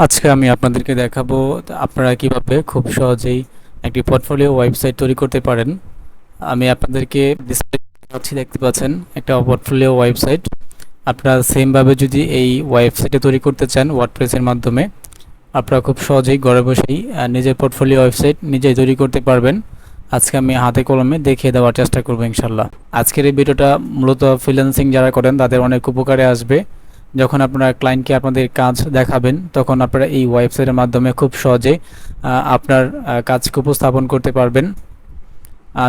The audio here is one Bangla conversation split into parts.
আজকে আমি আপনাদেরকে দেখাবো আপনারা কিভাবে খুব সহজেই একটি পোর্টফোলিও ওয়েবসাইট তৈরি করতে পারেন। আমি আপনাদেরকে ডিসপ্লে দেখতে পাচ্ছেন একটা পোর্টফোলিও ওয়েবসাইট। আপনারা সেমভাবে যদি এই ওয়েবসাইটে তৈরি করতে চান ওয়ার্ডপ্রেসের মাধ্যমে, আপনারা খুব সহজেই ঘরে বসেই নিজের পোর্টফোলিও ওয়েবসাইট নিজেই তৈরি করতে পারবেন। আজকে আমি হাতে কলমে দেখিয়ে দেওয়ার চেষ্টা করবো ইনশাল্লাহ। আজকের এই ভিডিওটা মূলত ফ্রিল্যান্সিং যারা করেন তাদের অনেক উপকারে আসবে। যখন আপনারা ক্লায়েন্টকে আপনাদের কাজ দেখাবেন তখন আপনারা এই ওয়েবসাইটের মাধ্যমে খুব সহজে আপনার কাজকে উপস্থাপন করতে পারবেন।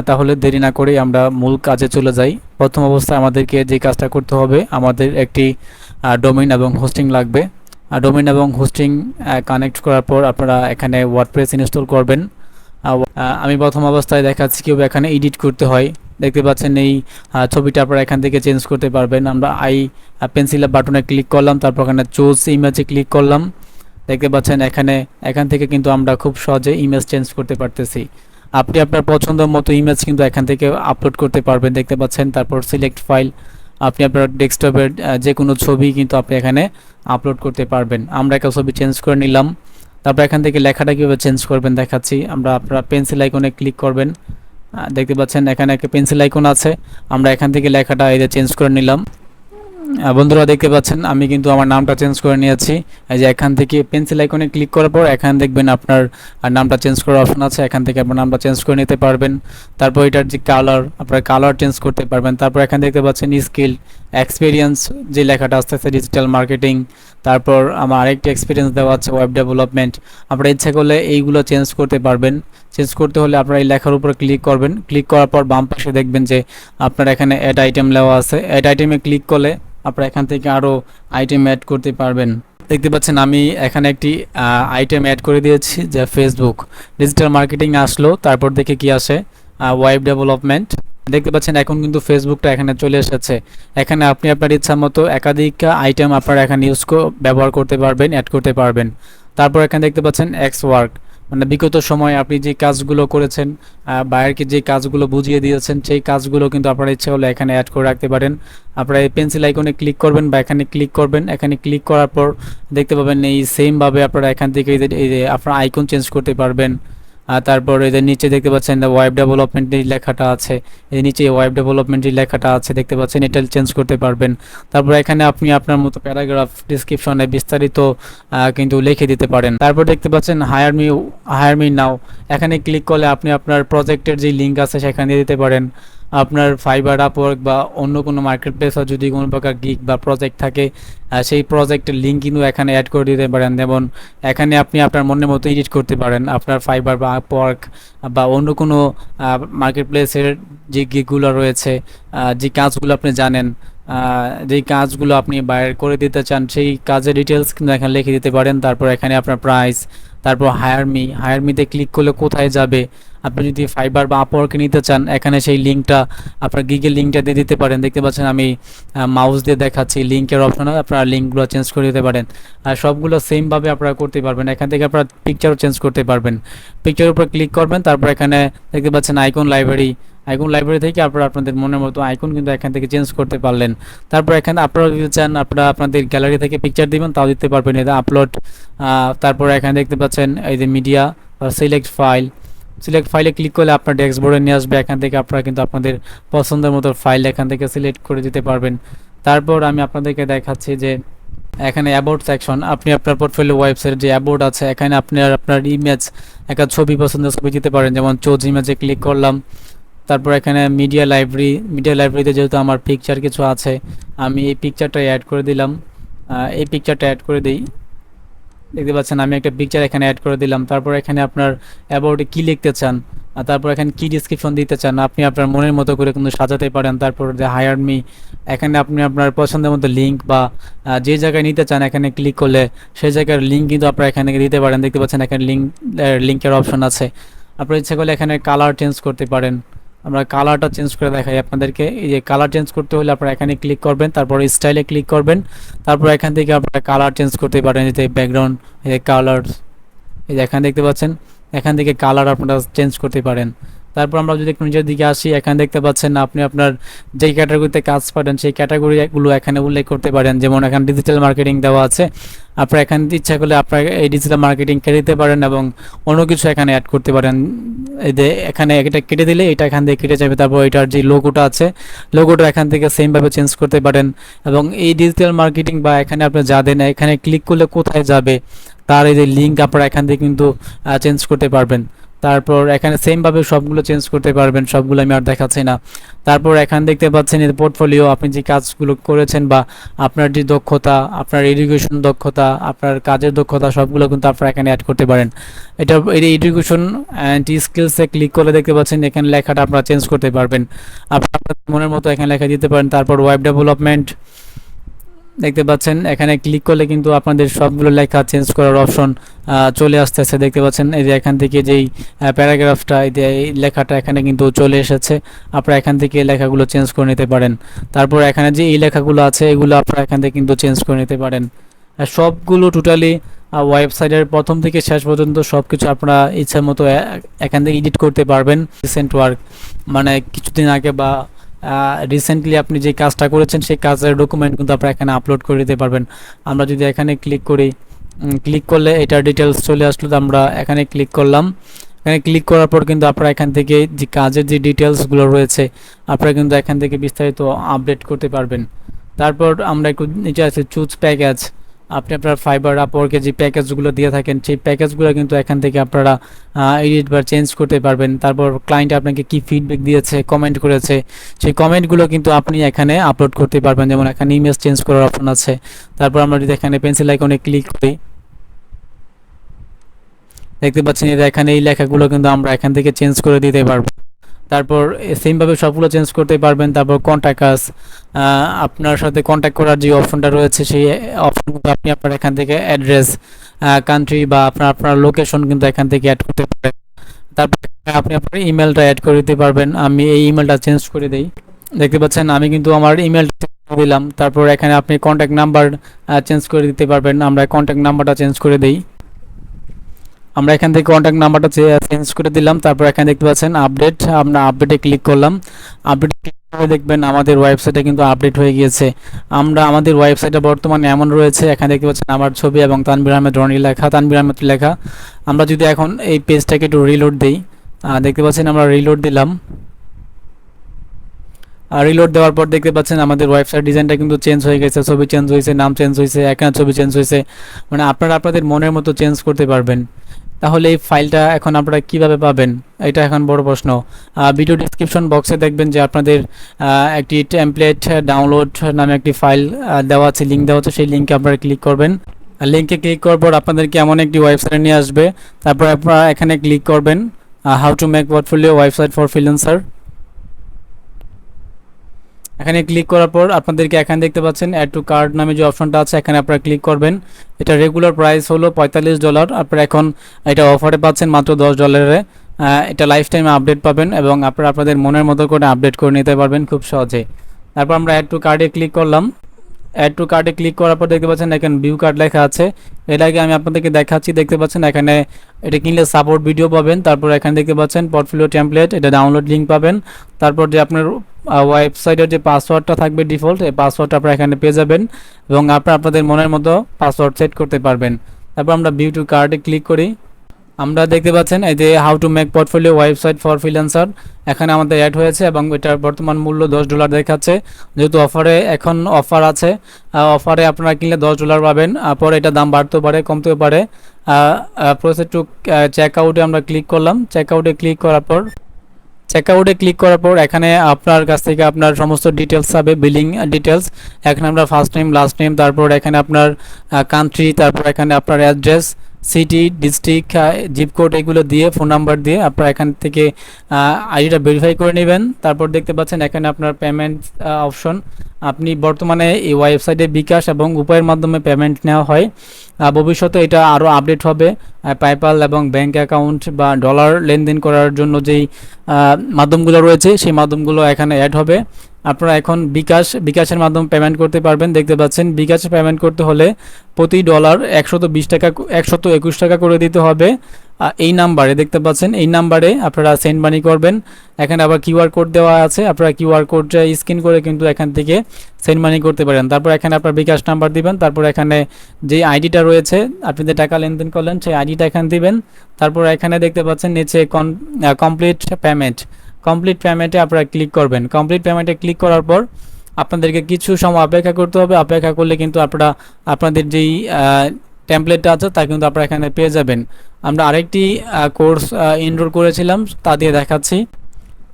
তাহলে দেরি না করেই আমরা মূল কাজে চলে যাই। প্রথম অবস্থায় আমাদেরকে যে কাজটা করতে হবে, আমাদের একটি ডোমেইন এবং হোস্টিং লাগবে। ডোমেইন এবং হোস্টিং কানেক্ট করার পর আপনারা এখানে ওয়ার্ডপ্রেস ইনস্টল করবেন। আমি প্রথম অবস্থায় দেখাচ্ছি কীভাবে এখানে এডিট করতে হয়। দেখতে পাচ্ছেন এই ছবিটা আপনারা এখান থেকে চেঞ্জ করতে পারবেন। আমরা পেন্সিল বাটনে ক্লিক করলাম, তারপর এখানে চুজ ইমেজে ক্লিক করলাম। দেখতে পাচ্ছেন এখান থেকে কিন্তু আমরা খুব সহজে ইমেজ চেঞ্জ করতে পারতেছি। আপনি আপনার পছন্দ মতো ইমেজ কিন্তু এখান থেকে আপলোড করতে পারবেন। দেখতে পাচ্ছেন, তারপর সিলেক্ট ফাইল, আপনি আপনার ডেস্কটপের যে কোনো ছবি কিন্তু আপনি এখানে আপলোড করতে পারবেন। আমরা একটা ছবি চেঞ্জ করে নিলাম। তারপর এখান থেকে লেখাটা কীভাবে চেঞ্জ করবেন দেখাচ্ছি। আপনারা পেন্সিল আইকনে ক্লিক করবেন। দেখতে পাচ্ছেন এখানে একটা পেন্সিল আইকন আছে। আমরা এখান থেকে লেখাটা এই যে চেঞ্জ করে নিলাম। বন্ধুরা দেখতে পাচ্ছেন আমি কিন্তু আমার নামটা চেঞ্জ করে নিয়েছি। এই যে এখান থেকে পেন্সিল আইকনে ক্লিক করার পর এখানে দেখবেন আপনার নামটা চেঞ্জ করার অপশন আছে। এখান থেকে আপনার নামটা চেঞ্জ করে নিতে পারবেন। তারপর এটার যে কালার, আপনার কালার চেঞ্জ করতে পারবেন। তারপর এখানে দেখতে পাচ্ছেন স্কিল, এক্সপিরিয়েন্স যে লেখাটা আসতেছে ডিজিটাল মার্কেটিং। তারপর আমার আরেকটি এক্সপিরিয়েন্স দেওয়া আছে ওয়েব ডেভেলপমেন্ট। আপনারা ইচ্ছা করলে এইগুলো চেঞ্জ করতে পারবেন। চেঞ্জ করতে হলে আপনারা এই লেখার উপর ক্লিক করবেন। ক্লিক করার পর বাম পাশে দেখবেন যে আপনার এখানে অ্যাড আইটেম দেওয়া আছে। অ্যাড আইটেমে ক্লিক করলে আপনারা এখান থেকে আরও আইটেম অ্যাড করতে পারবেন। দেখতে পাচ্ছেন আমি এখানে একটি আইটেম অ্যাড করে দিয়েছি, যে ফেসবুক ডিজিটাল মার্কেটিং আসলো। তারপর দেখে কি আসে, ওয়েব ডেভেলপমেন্ট। দেখতে পাচ্ছেন এখন কিন্তু ফেসবুকটা এখানে চলে এসেছে। এখানে আপনি আপনার ইচ্ছা মতো একাধিক আইটেম আপনারা এখানে ব্যবহার করতে পারবেন, অ্যাড করতে পারবেন। তারপর এখানে দেখতে পাচ্ছেন এক্স ওয়ার্ক, মানে বিগত সময়ে আপনি যে কাজগুলো করেছেন, বায়ারকে যে কাজগুলো বুঝিয়ে দিয়েছেন, সেই কাজগুলো কিন্তু আপনারা ইচ্ছা হলে এখানে অ্যাড করে রাখতে পারেন। আপনারা এই পেন্সিল আইকনে ক্লিক করবেন বা এখানে ক্লিক করবেন। এখানে ক্লিক করার পর দেখতে পাবেন এই সেমভাবে আপনারা এখান থেকে এই যে আপনার আইকন চেঞ্জ করতে পারবেন। তারপর এদের নিচে দেখতে পাচ্ছেন ওয়েব ডেভেলপমেন্টের লেখাটা আছে। এই নিচে ওয়েব ডেভেলপমেন্টের লেখাটা আছে, দেখতে পাচ্ছেন, এটা চেঞ্জ করতে পারবেন। তারপর এখানে আপনি আপনার মতো প্যারাগ্রাফ ডিসক্রিপশনে বিস্তারিত কিন্তু লিখে দিতে পারেন। তারপর দেখতে পাচ্ছেন হায়ার মি নাও। এখানে ক্লিক করলে আপনি আপনার প্রজেক্টের যে লিঙ্ক আছে সেখানে দিতে পারেন। আপনার ফাইবার, আপওয়ার্ক বা অন্য কোনো মার্কেট প্লেসে যদি কোনো প্রকার গিগ বা প্রজেক্ট থাকে, সেই প্রজেক্টের লিঙ্ক কিন্তু এখানে অ্যাড করে দিতে পারেন। যেমন এখানে আপনি আপনার মনের মতো এডিট করতে পারেন আপনার ফাইবার বা আপওয়ার্ক বা অন্য কোনো মার্কেট প্লেসের যে গিগগুলো রয়েছে, যে কাজগুলো আপনি জানেন, যেই কাজগুলো আপনি বাইরে করে দিতে চান, সেই কাজের ডিটেলস কিন্তু এখানে লিখে দিতে পারেন। তারপর এখানে আপনার প্রাইস, তারপর হায়ার মিতে ক্লিক করলে কোথায় যাবে। আপনি যদি ফাইবার বা আপওয়ার্কে নিতে চান, এখানে সেই লিঙ্কটা আপনার গিগের লিঙ্কটা দিয়ে দিতে পারেন। দেখতে পাচ্ছেন আমি মাউস দিয়ে দেখাচ্ছি, লিঙ্কের অপশনে আপনারা লিঙ্কগুলো চেঞ্জ করে দিতে পারেন। আর সবগুলো সেমভাবে আপনারা করতে পারবেন। এখান থেকে আপনারা পিকচারও চেঞ্জ করতে পারবেন। পিকচারের উপর ক্লিক করবেন, তারপর এখানে দেখতে পাচ্ছেন আইকন লাইব্রেরি থেকে আপনারা আপনাদের মনের মতো আইকন কিন্তু এখান থেকে চেঞ্জ করতে পারলেন। তারপর এখানে আপনারা যদি চান আপনারা আপনাদের গ্যালারি থেকে পিকচার দিবেন, তাও দিতে পারবেন। এটা আপলোড। তারপর এখানে দেখতে পাচ্ছেন এই যে মিডিয়া বা সিলেক্ট ফাইলে ক্লিক করলে আপনার ডেস্কবোর্ডে নিয়ে আসবে। এখান থেকে আপনারা কিন্তু আপনাদের পছন্দের মতো ফাইল এখান থেকে সিলেক্ট করে দিতে পারবেন। তারপর আমি আপনাদেরকে দেখাচ্ছি যে এখানে অ্যাবাউট সেকশন, আপনি আপনার পোর্টফোলিও ওয়েবসাইটের যে অ্যাবাউট আছে, এখানে আপনি আপনার ইমেজ, একটা ছবি, পছন্দের ছবি দিতে পারেন। যেমন চোজ ইমেজে ক্লিক করলাম। তারপর এখানে মিডিয়া লাইব্রেরিতে যেহেতু আমার পিকচার কিছু আছে, আমি এই পিকচারটা অ্যাড করে দিলাম। এই পিকচারটা অ্যাড করে দিই। দেখতে পাচ্ছেন আমি একটা পিকচার এখানে অ্যাড করে দিলাম। তারপর এখানে আপনার অ্যাবাউটে কী লিখতে চান, তারপর এখানে কী ডিসক্রিপশন দিতে চান, আপনি আপনার মনের মতো করে কিন্তু সাজাতে পারেন। তারপর যে হায়ার মি, এখানে আপনি আপনার পছন্দের মতো লিঙ্ক বা যে জায়গায় নিতে চান এখানে ক্লিক করলে সেই জায়গার লিঙ্ক কিন্তু আপনারা এখানে দিতে পারেন। দেখতে পাচ্ছেন এখানে লিঙ্কের অপশন আছে। আপনার ইচ্ছা করলে এখানে কালার চেঞ্জ করতে পারেন। আমরা কালারটা চেঞ্জ করে দেখাই আপনাদেরকে। এই যে কালার চেঞ্জ করতে হলে আপনারা এখানে ক্লিক করবেন, তারপর স্টাইলে ক্লিক করবেন। তারপর এখান থেকে আপনারা কালার চেঞ্জ করতে পারেন। এই যে ব্যাকগ্রাউন্ড, এই যে কালার, এই যে এখানে দেখতে পাচ্ছেন এখান থেকে কালার আপনারা চেঞ্জ করতে পারেন। তারপর আমরা যদি একটু নিচের দিকে আসি, এখানে দেখতে পাচ্ছেন আপনি আপনার যেই ক্যাটাগরিতে কাজ পারেন সেই ক্যাটাগরিগুলো এখানে উল্লেখ করতে পারেন। যেমন এখানে ডিজিটাল মার্কেটিং দেওয়া আছে, আপনারা এখানে ইচ্ছা করলে আপনারা এই ডিজিটাল মার্কেটিং কেটে দিতে পারেন এবং অন্য কিছু এখানে অ্যাড করতে পারেন। এই যে এখানে এটা কেটে দিলে এটা এখান থেকে কেটে যাবে। তারপর এটার যে লোগোটা আছে, লোগোটা এখান থেকে সেমভাবে চেঞ্জ করতে পারেন। এবং এই ডিজিটাল মার্কেটিং বা এখানে আপনি যা দেন এখানে ক্লিক করলে কোথায় যাবে তার এই যে লিঙ্ক আপনারা এখান থেকে কিন্তু চেঞ্জ করতে পারবেন। তারপর এখানে সেমভাবে সবগুলো চেঞ্জ করতে পারবেন, সবগুলো আমি আর দেখাচ্ছি না। তারপর এখানে দেখতে পাচ্ছেন এই পোর্টফোলিও, আপনি যে কাজগুলো করেছেন বা আপনার যে দক্ষতা, আপনার এডুকেশন দক্ষতা, আপনার কাজের দক্ষতা সবগুলো কিন্তু আপনারা এখানে অ্যাড করতে পারেন। এটা এই এডুকেশন অ্যান্ড স্কিলসে ক্লিক করলে দেখতে পাচ্ছেন এখানে লেখাটা আপনারা চেঞ্জ করতে পারবেন, আপনার মনের মতো এখানে লেখা দিতে পারেন। তারপর ওয়েব ডেভেলপমেন্ট দেখতে পাচ্ছেন এখানে ক্লিক করলে কিন্তু আপনাদের সবগুলো লেখা চেঞ্জ করার অপশন চলে আসতেছে। দেখতে পাচ্ছেন এই যে এখান থেকে যেই প্যারাগ্রাফটা এই লেখাটা এখানে কিন্তু চলে এসেছে, আপনারা এখান থেকে লেখাগুলো চেঞ্জ করে নিতে পারেন। তারপর এখানে যে এই লেখাগুলো আছে এগুলো আপনারা এখান থেকে কিন্তু চেঞ্জ করে নিতে পারেন। সবগুলো টোটালি ওয়েবসাইটের প্রথম থেকে শেষ পর্যন্ত সব কিছু আপনারা ইচ্ছা মতো এখান থেকে এডিট করতে পারবেন। রিসেন্ট ওয়ার্ক মানে কিছুদিন আগে বা রিসেন্টলি আপনি যে কাজটা করেছেন সেই কাজের ডকুমেন্ট কিন্তু আপনারা এখানে আপলোড করে দিতে পারবেন। আমরা যদি এখানে ক্লিক করি, ক্লিক করলে এটার ডিটেলস চলে আসলো, আমরা এখানে ক্লিক করলাম। এখানে ক্লিক করার পর কিন্তু আপনারা এখান থেকে যে কাজের যে ডিটেলসগুলো রয়েছে আপনারা কিন্তু এখান থেকে বিস্তারিত আপডেট করতে পারবেন। তারপর আমরা একটু নিচে আছে চুজ প্যাকেজ, আপনি আপনার ফাইবার আপওয়ার্কে যে প্যাকেজগুলো দিয়ে থাকেন সেই প্যাকেজগুলো কিন্তু এখান থেকে আপনারা এডিট বা চেঞ্জ করতে পারবেন। তারপর ক্লায়েন্ট আপনাকে কি ফিডব্যাক দিয়েছে, কমেন্ট করেছে, সেই কমেন্টগুলো কিন্তু আপনি এখানে আপলোড করতে পারবেন। যেমন এখানে ইমেজ চেঞ্জ করার অপশন আছে। তারপর আমরা যদি এখানে পেন্সিল আইকনে ক্লিক করি, দেখতে পাচ্ছেন এখানে এই লেখাগুলো কিন্তু আমরা এখান থেকে চেঞ্জ করে দিতে পারবো। তারপর সেমভাবে সবগুলো চেঞ্জ করতে পারবেন। তারপর কন্ট্যাক্ট আস, আপনার সাথে কন্ট্যাক্ট করার যে অপশনটা রয়েছে সেই অপশনটা আপনি আপনার এখান থেকে অ্যাড্রেস, কান্ট্রি বা আপনার লোকেশন কিন্তু এখান থেকে অ্যাড করতে পারেন। তারপর আপনি আপনার ইমেলটা অ্যাড করে দিতে পারবেন। আমি এই ইমেলটা চেঞ্জ করে দিই, দেখতে পাচ্ছেন আমি কিন্তু আমার ইমেলটা দিলাম। তারপর এখানে আপনি কন্ট্যাক্ট নাম্বার চেঞ্জ করে দিতে পারবেন। আমরা কন্ট্যাক্ট নাম্বারটা চেঞ্জ করে দিই, আমরা এখান থেকে কন্ট্যাক্ট নাম্বারটা চেঞ্জ করে দিলাম। তারপর এখানে দেখতে পাচ্ছেন আপডেট, আমরা আপডেটে ক্লিক করলাম। আপডেট ক্লিক করে দেখবেন আমাদের ওয়েবসাইটে কিন্তু আপডেট হয়ে গিয়েছে। আমাদের ওয়েবসাইটে বর্তমানে এমন রয়েছে, এখানে দেখতে পাচ্ছেন আমার ছবি এবং তানভীর আহমেদ রনি লেখা, তানভীর আহমেদ লেখা। আমরা যদি এখন এই পেজটাকে একটু রিলোড দিই, দেখতে পাচ্ছেন আমরা রিলোড দিলাম। রিলোড দেওয়ার পর দেখতে পাচ্ছেন আমাদের ওয়েবসাইট ডিজাইনটা কিন্তু চেঞ্জ হয়ে গেছে, ছবি চেঞ্জ হয়েছে, নাম চেঞ্জ হয়েছে, এখানে ছবি চেঞ্জ হয়েছে। মানে আপনারা আপনাদের মনের মতো চেঞ্জ করতে পারবেন। তাহলে এই ফাইলটা এখন আপনারা কিভাবে পাবেন, এটা এখন বড় প্রশ্ন। ভিডিও ডিসক্রিপশন বক্সে দেখবেন যে আপনাদের একটি টেমপ্লেট ডাউনলোড নামে একটি ফাইল দেওয়া আছে, লিঙ্ক দেওয়া আছে, সেই লিঙ্কে আপনারা ক্লিক করবেন। লিঙ্কে ক্লিক করার পর আপনাদেরকে এমন একটি ওয়েবসাইটে নিয়ে আসবে। তারপর আপনারা এখানে ক্লিক করবেন how to make portfolio website for freelancer. এখানে ক্লিক করার পর আপনাদেরকে এখানে দেখতে পাচ্ছেন অ্যাড টু কার্ট নামে যে অপশনটা আছে, এখানে আপনারা ক্লিক করবেন। এটা রেগুলার প্রাইস হলো $45, আপনারা এখন এটা অফারে পাচ্ছেন মাত্র $10। এটা লাইফ টাইমে আপডেট পাবেন এবং আপনারা আপনাদের মনের মতো করে আপডেট করে নিতে পারবেন খুব সহজে। তারপর আমরা অ্যাড টু কার্টে ক্লিক করলাম। অ্যাড টু কার্টে ক্লিক করার পর দেখতে পাচ্ছেন এখানে ভিউ কার্ড লেখা আছে। এর আগে আমি আপনাদেরকে দেখাচ্ছি, দেখতে পাচ্ছেন এখানে এটা কিনলে সাপোর্ট ভিডিও পাবেন। তারপর এখানে দেখতে পাচ্ছেন পোর্টফোলিও টেমপ্লেট, এটা ডাউনলোড লিঙ্ক পাবেন। তারপর যে আপনার ওয়েবসাইটের যে পাসওয়ার্ডটা থাকবে ডিফল্ট, এই পাসওয়ার্ডটা আপনারা এখানে পেয়ে যাবেন এবং আপনারা আপনাদের মনের মতো পাসওয়ার্ড সেট করতে পারবেন। তারপর আমরা ভিউ টু কার্টে ক্লিক করি। আমরা দেখতে পাচ্ছেন এই যে how to make portfolio website for freelancer এখানে আমাদের অ্যাড হয়েছে এবং এটার বর্তমান মূল্য $10 দেখাচ্ছে। যেহেতু অফারে এখন অফার আছে, অফারে আপনারা কিনলে $10 পাবেন। পরে এটা দাম বাড়তেও পারে, কমতেও পারে। প্রসেস টু চেক আউটে আমরা ক্লিক করলাম। চেক আউটে ক্লিক করার পর এখানে আপনার কাছ থেকে আপনার সমস্ত ডিটেলস পাবে, বিলিং ডিটেলস। এখানে আমরা ফার্স্ট নেম, লাস্ট নেম, তারপর এখানে আপনার কান্ট্রি, তারপর এখানে আপনার address, city, district, zip code এগুলো দিয়ে ফোন নাম্বার দিয়ে আপনারা এখান থেকে আইডিটা ভেরিফাই করে নেবেন। তারপর দেখতে পাচ্ছেন এখানে আপনার পেমেন্ট অপশন, আপনি বর্তমানে এই ওয়েবসাইটে বিকাশ এবং উপায়ের মাধ্যমে পেমেন্ট নেওয়া হয়। ভবিষ্যতে এটা আরও আপডেট হবে। পেপ্যাল এবং ব্যাঙ্ক অ্যাকাউন্ট বা ডলার লেনদেন করার জন্য যেই মাধ্যমগুলো রয়েছে সেই মাধ্যমগুলো এখানে অ্যাড হবে আপনারা এখন বিকাশের মাধ্যমে পেমেন্ট করতে পারবেন। দেখতে পাচ্ছেন বিকাশে পেমেন্ট করতে হলে প্রতি ডলার 120 টাকা 121 টাকা করে দিতে হবে। এই নাম্বারে দেখতে পাচ্ছেন, এই নাম্বারে আপনারা সেন্ড মানি করবেন। এখানে আবার কিউআর কোড দেওয়া আছে, আপনারা কিউআর কোডটা স্ক্যান করে কিন্তু এখান থেকে সেন্ড মানি করতে পারেন। তারপর এখানে আপনার বিকাশ নাম্বার দিবেন, তারপর এখানে যে আইডিটা রয়েছে আপনি যে টাকা লেনদেন করলেন সেই আইডিটা এখানে দিবেন। তারপর এখানে দেখতে পাচ্ছেন নিচে কমপ্লিট পেমেন্টে আপনারা ক্লিক করবেন। কমপ্লিট পেমেন্টে ক্লিক করার পর আপনাদেরকে কিছু সময় অপেক্ষা করতে হবে। অপেক্ষা করলে কিন্তু আপনারা আপনাদের যেই টেমপ্লেটটা আছে তা কিন্তু আপনারা এখানে পেয়ে যাবেন। আমরা আরেকটি কোর্স এনরোল করেছিলাম, তা দিয়ে দেখাচ্ছি।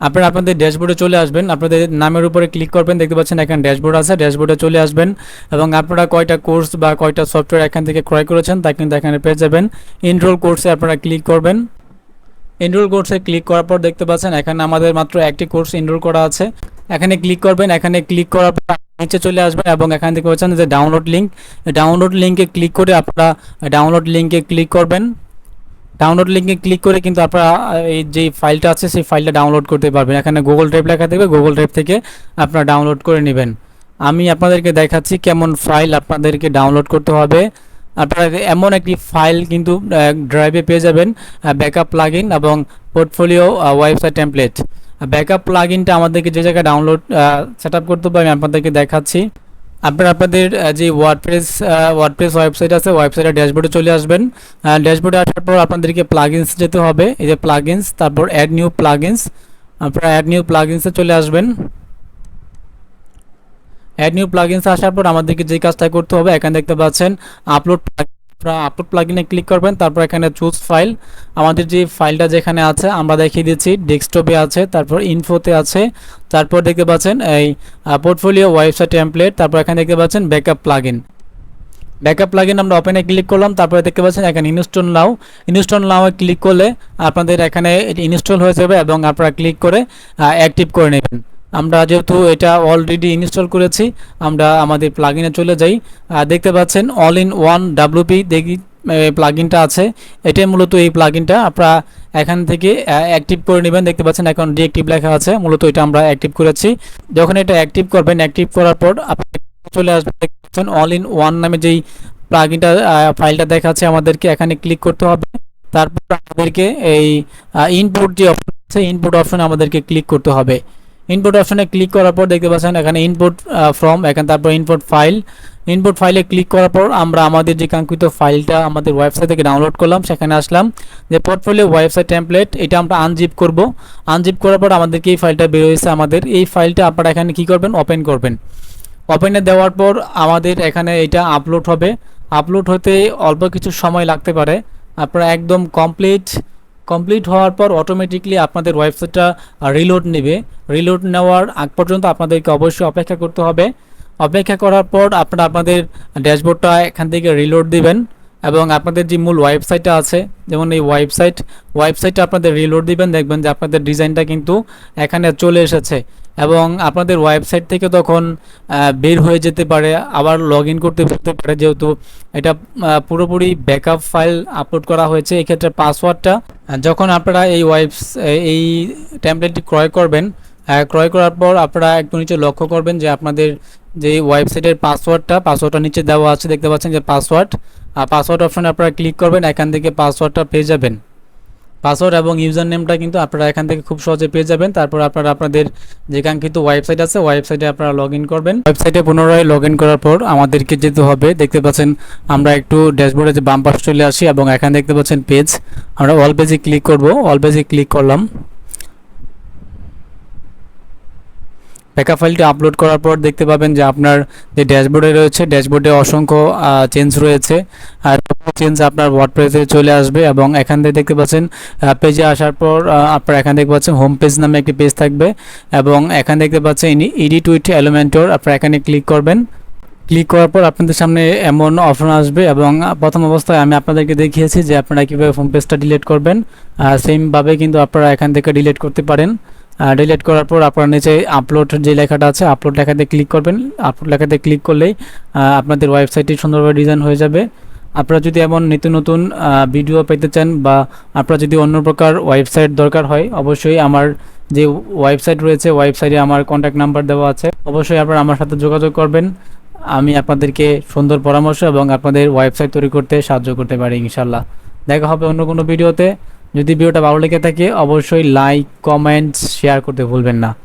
আপনারা আপনাদের ড্যাশবোর্ডে চলে আসবেন, আপনাদের নামের উপরে ক্লিক করবেন। দেখতে পাচ্ছেন এখানে ড্যাশবোর্ড আছে, ড্যাশবোর্ডে চলে আসবেন এবং আপনারা কয়টা কোর্স বা কয়টা সফটওয়্যার এখান থেকে ক্রয় করেছেন তা কিন্তু এখানে পেয়ে যাবেন। এনরোল কোর্সে আপনারা ক্লিক করবেন। এনরোল কোর্সে ক্লিক করার পর দেখতে পাচ্ছেন এখানে আমাদের মাত্র একটি কোর্স এনরোল করা আছে। এখানে ক্লিক করবেন, এখানে ক্লিক করার পর নিচে চলে আসবেন এবং এখান থেকে বলছেন যে ডাউনলোড লিঙ্কে ক্লিক করে আপনারা ডাউনলোড লিঙ্কে ক্লিক করবেন। ডাউনলোড লিঙ্কে ক্লিক করে কিন্তু আপনারা এই যে ফাইলটা আছে সেই ফাইলটা ডাউনলোড করতে পারবেন। এখানে গুগল ড্রাইভ লেখা থাকবে, গুগল ড্রাইভ থেকে আপনারা ডাউনলোড করে নেবেন। আমি আপনাদেরকে দেখাচ্ছি কেমন ফাইল আপনাদেরকে ডাউনলোড করতে হবে। আপনারা এমন একটি ফাইল কিন্তু ড্রাইভে পেয়ে যাবেন, ব্যাকআপ প্লাগইন এবং পোর্টফোলিও ওয়েবসাইট টেমপ্লেট। ব্যাকআপ প্লাগইনটা আমাদেরকে যে জায়গায় ডাউনলোড সেটআপ করতে হবে আমি আপনাদেরকে দেখাচ্ছি। আপনারা আপনাদের যে ওয়ার্ডপ্রেস ওয়েবসাইট আছে ওয়েবসাইটের ড্যাশবোর্ডে চলে আসবেন। ড্যাশবোর্ডে আসার পর আপনাদেরকে প্লাগইনস যেতে হবে, এই যে প্লাগইনস, তারপর অ্যাড নিউ প্লাগইনস। আপনারা অ্যাড নিউ প্লাগইনসে চলে আসবেন। অ্যাড নিউ প্লাগইনস আসার পর আমাদেরকে যে কাজটা করতে হবে এখানে দেখতে পাচ্ছেন আপলোড প্লাগইনে ক্লিক করবেন। তারপর এখানে চুজ ফাইল, আমাদের যে ফাইলটা যেখানে আছে আমরা দেখিয়ে দিচ্ছি, ডেস্কটপে আছে, তারপর ইনফোতে আছে, তারপর দেখতে পাচ্ছেন এই পোর্টফোলিও ওয়েবসাইট টেমপ্লেট, তারপর এখানে দেখতে পাচ্ছেন ব্যাকআপ প্লাগইন আমরা ওপেনে ক্লিক করলাম। তারপরে দেখতে পাচ্ছেন এখানে ইনস্টল নাও ক্লিক করলে আপনাদের এখানে ইনস্টল হয়ে যাবে এবং আপনারা ক্লিক করে অ্যাক্টিভ করে নেবেন। আমরা যেহেতু এটা অলরেডি ইনস্টল করেছি আমরা আমাদের প্লাগইনে চলে যাই। দেখতে পাচ্ছেন অল ইন ওয়ান WP দেখি প্লাগইনটা আছে, এটাই মূলত এই প্লাগইনটা আপনারা এখান থেকে অ্যাক্টিভ করে নেবেন। দেখতে পাচ্ছেন এখন ডিঅ্যাক্টিভ লেখা আছে, মূলত এটা আমরা অ্যাক্টিভ করেছি। যখন এটা অ্যাক্টিভ করবেন, অ্যাক্টিভ করার পর আপনি চলে আসবেন, দেখতে পাচ্ছেন অল ইন ওয়ান নামে যেই প্লাগইনটা ফাইলটা দেখাচ্ছে আমাদেরকে এখানে ক্লিক করতে হবে। তারপর আমাদেরকে এই ইনপুট যে অপশন আছে ইনপুট অপশনে আমাদেরকে ক্লিক করতে হবে। ইনপুট অপশনে ক্লিক করার পর দেখতে পাচ্ছেন এখানে ইনপুট ফ্রম, এখানে তারপর ইনপুট ফাইলে ক্লিক করার পর আমরা আমাদের যে কাঙ্ক্ষিত ফাইলটা আমাদের ওয়েবসাইট থেকে ডাউনলোড করলাম সেখানে আসলাম, যে পোর্টফোলিও ওয়েবসাইট টেমপ্লেট, এটা আমরা আনজিপ করব। আনজিপ করার পর আমাদেরকে এই ফাইলটা বের হয়েছে, আমাদের এই ফাইলটা আপনারা এখানে কি করবেন, ওপেন করবেন। ওপেনে দেওয়ার পর আমাদের এখানে এটা আপলোড হবে। আপলোড হতে অল্প কিছু সময় লাগতে পারে। আপনারা একদম কমপ্লিট হওয়ার পর অটোমেটিকলি আপনাদের ওয়েবসাইটটা রিলোড নেবে। রিলোড নেওয়ার আগ পর্যন্ত আপনাদেরকে অবশ্যই অপেক্ষা করতে হবে। অপেক্ষা করার পর আপনারা আপনাদের ড্যাশবোর্ডটা এখান থেকে রিলোড দিবেন এবং আপনাদের যে মূল ওয়েবসাইটটা আছে, যেমন এই ওয়েবসাইটটা আপনাদের রিলোড দিবেন, দেখবেন যে আপনাদের ডিজাইনটা কিন্তু এখানে চলে এসেছে এবং আপনাদের ওয়েবসাইট থেকে তখন বের হয়ে যেতে পারে, আবার লগ ইন করতে পারে, যেহেতু এটা পুরোপুরি ব্যাকআপ ফাইল আপলোড করা হয়েছে। এক্ষেত্রে পাসওয়ার্ডটা যখন আপনারা এই টেমপ্লেটটি ক্রয় করবেন, ক্রয় করার পর আপনারা একটু নিচে লক্ষ্য করবেন যে আপনাদের যে ওয়েবসাইটের পাসওয়ার্ডটা নিচে দেওয়া আছে, দেখতে পাচ্ছেন যে পাসওয়ার্ড অপশনে আপনারা ক্লিক করবেন, এখান থেকে পাসওয়ার্ডটা পেয়ে যাবেন। পাসওয়ার্ড এবং ইউজার নেমটা কিন্তু আপনারা এখান থেকে খুব সহজে পেয়ে যাবেন। তারপর আপনারা আপনাদের যে কাঙ্ক্ষিত ওয়েবসাইট আছে ওয়েবসাইটে আপনারা লগ ইন করবেন। ওয়েবসাইটে পুনরায় লগ ইন করার পর আমাদেরকে যেতে হবে, দেখতে পাচ্ছেন আমরা একটু ড্যাশবোর্ডে যে বাম পাশে চলে আসি এবং এখানে দেখতে পাচ্ছেন পেজ, আমরা অল পেজে ক্লিক করব। অল পেজে ক্লিক করলাম। ব্যাকআপ ফাইলটি আপলোড করার পর দেখতে পাবেন যে আপনার যে ড্যাশবোর্ডে রয়েছে, ড্যাশবোর্ডে অসংখ্য চেঞ্জ রয়েছে, আর চেঞ্জ আপনার ওয়ার্ডপ্রেসে চলে আসবে এবং এখান থেকে দেখতে পাচ্ছেন পেজে আসার পর আপনারা এখানে দেখতে পাচ্ছেন হোম পেজ নামে একটি পেজ থাকবে এবং এখানে দেখতে পাচ্ছেন এডিট উইথ এলিমেন্টর, আপনারা এখানে ক্লিক করবেন। ক্লিক করার পর আপনাদের সামনে এমন অপশন আসবে এবং প্রথম অবস্থায় আমি আপনাদেরকে দেখিয়েছি যে আপনারা কীভাবে হোম পেজটা ডিলিট করবেন, সেমভাবে কিন্তু আপনারা এখান থেকে ডিলিট করতে পারেন। ডিলিট করার পর আপনার নিচে আপলোড যে লেখাটা আছে আপলোড লেখাতে ক্লিক করবেন। আপলোড লেখাতে ক্লিক করলেই আপনাদের ওয়েবসাইটটি সুন্দরভাবে ডিজাইন হয়ে যাবে। আপনারা যদি এমন নিত্য নতুন ভিডিও পেতে চান বা আপনারা যদি অন্য প্রকার ওয়েবসাইট দরকার হয়, অবশ্যই আমার যে ওয়েবসাইট রয়েছে, ওয়েবসাইটে আমার কন্ট্যাক্ট নাম্বার দেওয়া আছে, অবশ্যই আপনারা আমার সাথে যোগাযোগ করবেন। আমি আপনাদেরকে সুন্দর পরামর্শ এবং আপনাদের ওয়েবসাইট তৈরি করতে সাহায্য করতে পারি ইনশাল্লাহ। দেখা হবে অন্য কোনো ভিডিওতে। যদি ভিডিওটা ভালো লেগে থাকে অবশ্যই লাইক, কমেন্টস, শেয়ার করতে ভুলবেন না।